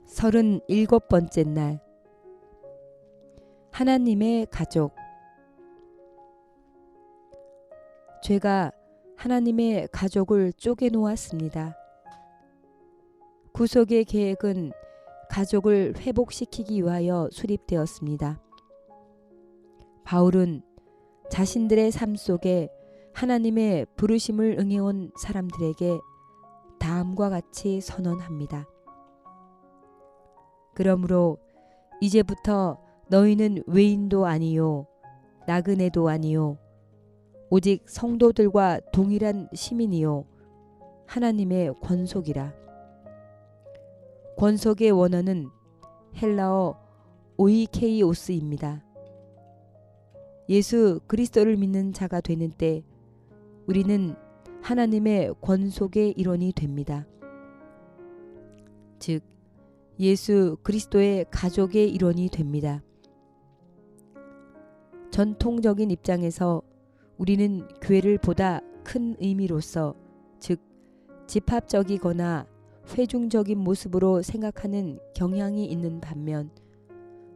37번째 날 하나님의 가족. 죄가 하나님의 가족을 쪼개놓았습니다. 구속의 계획은 가족을 회복시키기 위하여 수립되었습니다. 바울은 자신들의 삶 속에 하나님의 부르심을 응해온 사람들에게 다음과 같이 선언합니다. 그러므로 이제부터 너희는 외인도 아니요 나그네도 아니요 오직 성도들과 동일한 시민이요 하나님의 권속이라. 권속의 원어는 헬라어 오이케이오스입니다. 예수 그리스도를 믿는 자가 되는 때 우리는 하나님의 권속의 일원이 됩니다. 즉 예수 그리스도의 가족의 일원이 됩니다. 전통적인 입장에서 우리는 교회를 보다 큰 의미로서, 즉 집합적이거나 회중적인 모습으로 생각하는 경향이 있는 반면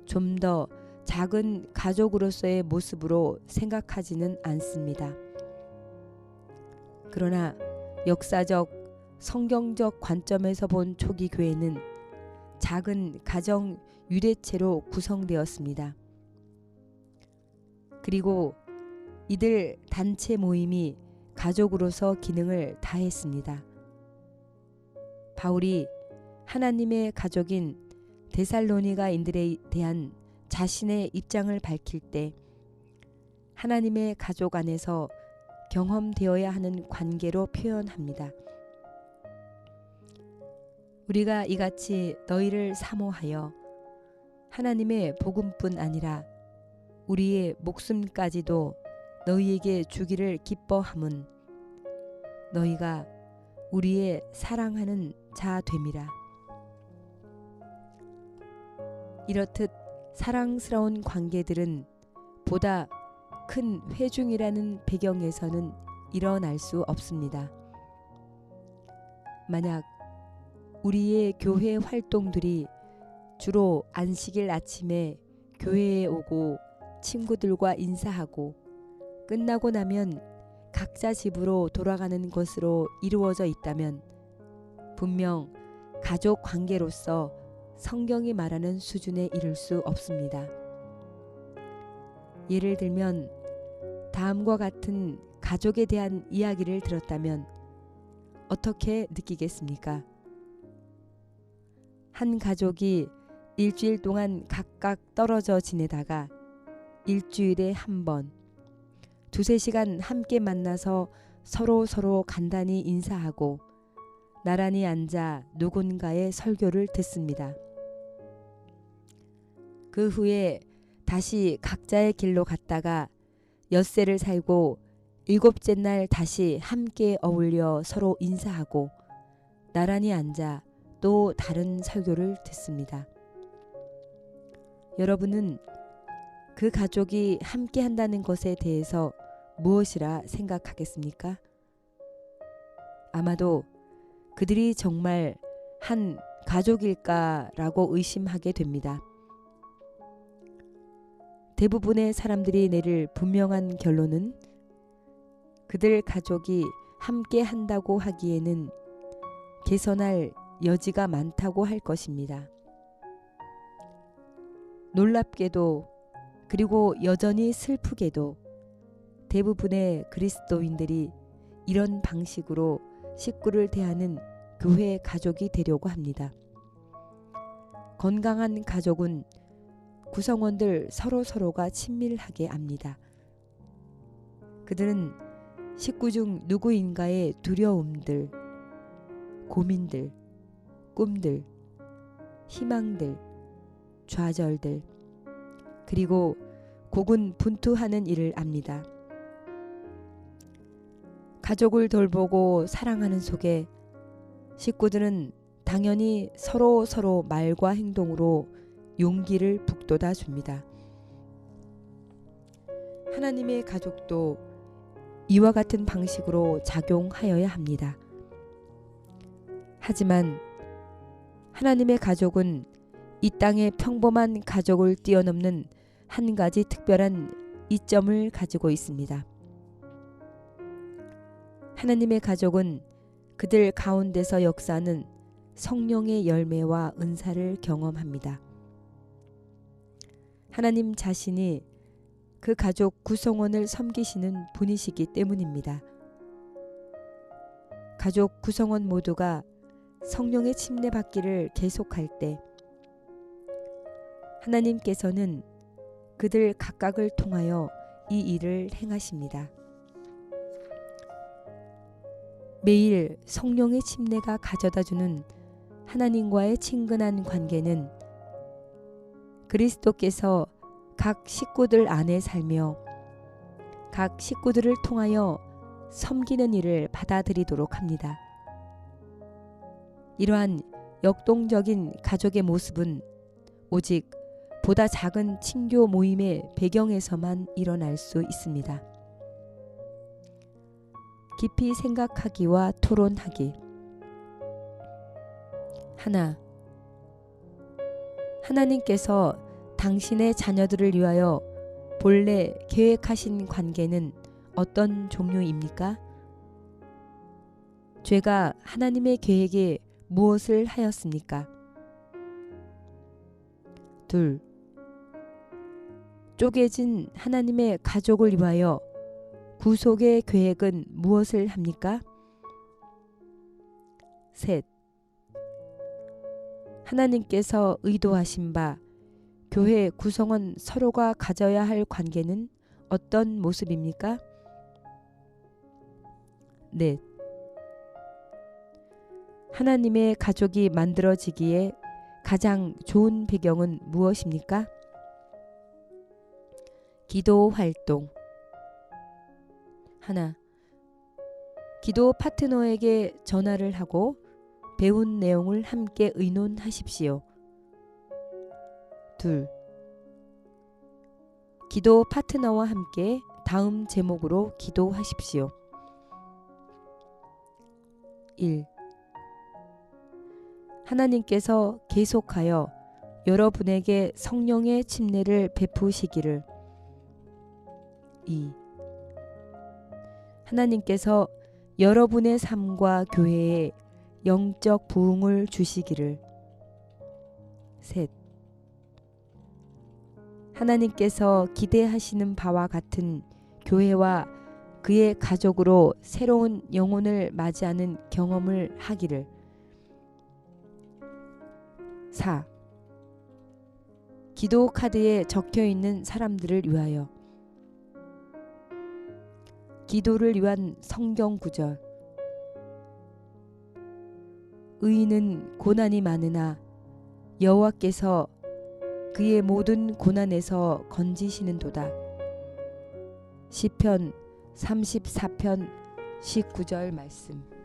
좀 더 작은 가족으로서의 모습으로 생각하지는 않습니다. 그러나 역사적, 성경적 관점에서 본 초기 교회는 작은 가정 유대체로 구성되었습니다. 그리고 이들 단체 모임이 가족으로서 기능을 다했습니다. 바울이 하나님의 가족인 데살로니가인들에 대한 자신의 입장을 밝힐 때 하나님의 가족 안에서 경험되어야 하는 관계로 표현합니다. 우리가 이같이 너희를 사모하여 하나님의 복음뿐 아니라 우리의 목숨까지도 너희에게 주기를 기뻐함은 너희가 우리의 사랑하는 자 됨이라. 이렇듯 사랑스러운 관계들은 보다 큰 회중이라는 배경에서는 일어날 수 없습니다. 만약 우리의 교회 활동들이 주로 안식일 아침에 교회에 오고 친구들과 인사하고 끝나고 나면 각자 집으로 돌아가는 것으로 이루어져 있다면 분명 가족 관계로서 성경이 말하는 수준에 이를 수 없습니다. 예를 들면 다음과 같은 가족에 대한 이야기를 들었다면 어떻게 느끼겠습니까? 한 가족이 일주일 동안 각각 떨어져 지내다가 일주일에 한 번, 두세 시간 함께 만나서 서로 간단히 인사하고 나란히 앉아 누군가의 설교를 듣습니다. 그 후에 다시 각자의 길로 갔다가 엿새를 살고 일곱째 날 다시 함께 어울려 서로 인사하고 나란히 앉아 또 다른 설교를 듣습니다. 여러분은 그 가족이 함께 한다는 것에 대해서 무엇이라 생각하겠습니까? 아마도 그들이 정말 한 가족일까라고 의심하게 됩니다. 대부분의 사람들이 내릴 분명한 결론은 그들 가족이 함께 한다고 하기에는 개선할 여지가 많다고 할 것입니다. 놀랍게도 그리고 여전히 슬프게도 대부분의 그리스도인들이 이런 방식으로 식구를 대하는 교회 가족이 되려고 합니다. 건강한 가족은 구성원들 서로가 친밀하게 압니다. 그들은 식구 중 누구인가의 두려움들, 고민들, 꿈들, 희망들, 좌절들, 그리고 고군분투하는 일을 압니다. 가족을 돌보고 사랑하는 속에 식구들은 당연히 서로 말과 행동으로 용기를 북돋아 줍니다. 하나님의 가족도 이와 같은 방식으로 작용하여야 합니다. 하지만 하나님의 가족은 이 땅의 평범한 가족을 뛰어넘는 한 가지 특별한 이점을 가지고 있습니다. 하나님의 가족은 그들 가운데서 역사하는 성령의 열매와 은사를 경험합니다. 하나님 자신이 그 가족 구성원을 섬기시는 분이시기 때문입니다. 가족 구성원 모두가 성령의 침례받기를 계속할 때 하나님께서는 그들 각각을 통하여 이 일을 행하십니다. 매일 성령의 침례가 가져다주는 하나님과의 친근한 관계는 그리스도께서 각 식구들 안에 살며 각 식구들을 통하여 섬기는 일을 받아들이도록 합니다. 이러한 역동적인 가족의 모습은 오직 보다 작은 친교 모임의 배경에서만 일어날 수 있습니다. 깊이 생각하기와 토론하기. 하나, 하나님께서 당신의 자녀들을 위하여 본래 계획하신 관계는 어떤 종류입니까? 죄가 하나님의 계획에 무엇을 하였습니까? 둘, 쪼개진 하나님의 가족을 위하여 구속의 계획은 무엇을 합니까? 셋, 하나님께서 의도하신 바 교회 구성원 서로가 가져야 할 관계는 어떤 모습입니까? 넷, 하나님의 가족이 만들어지기에 가장 좋은 배경은 무엇입니까? 기도 활동. 하나, 기도 파트너에게 전화를 하고 배운 내용을 함께 의논하십시오. 둘, 기도 파트너와 함께 다음 제목으로 기도하십시오. 1. 하나님께서 계속하여 여러분에게 성령의 침례를 베푸시기를. 2. 하나님께서 여러분의 삶과 교회에 영적 부흥을 주시기를. 3. 하나님께서 기대하시는 바와 같은 교회와 그의 가족으로 새로운 영혼을 맞이하는 경험을 하기를. 4. 기도 카드에 적혀 있는 사람들을 위하여. 기도를 위한 성경 구절. 의인은 고난이 많으나 여호와께서 그의 모든 고난에서 건지시는도다. 시편 34편 19절 말씀.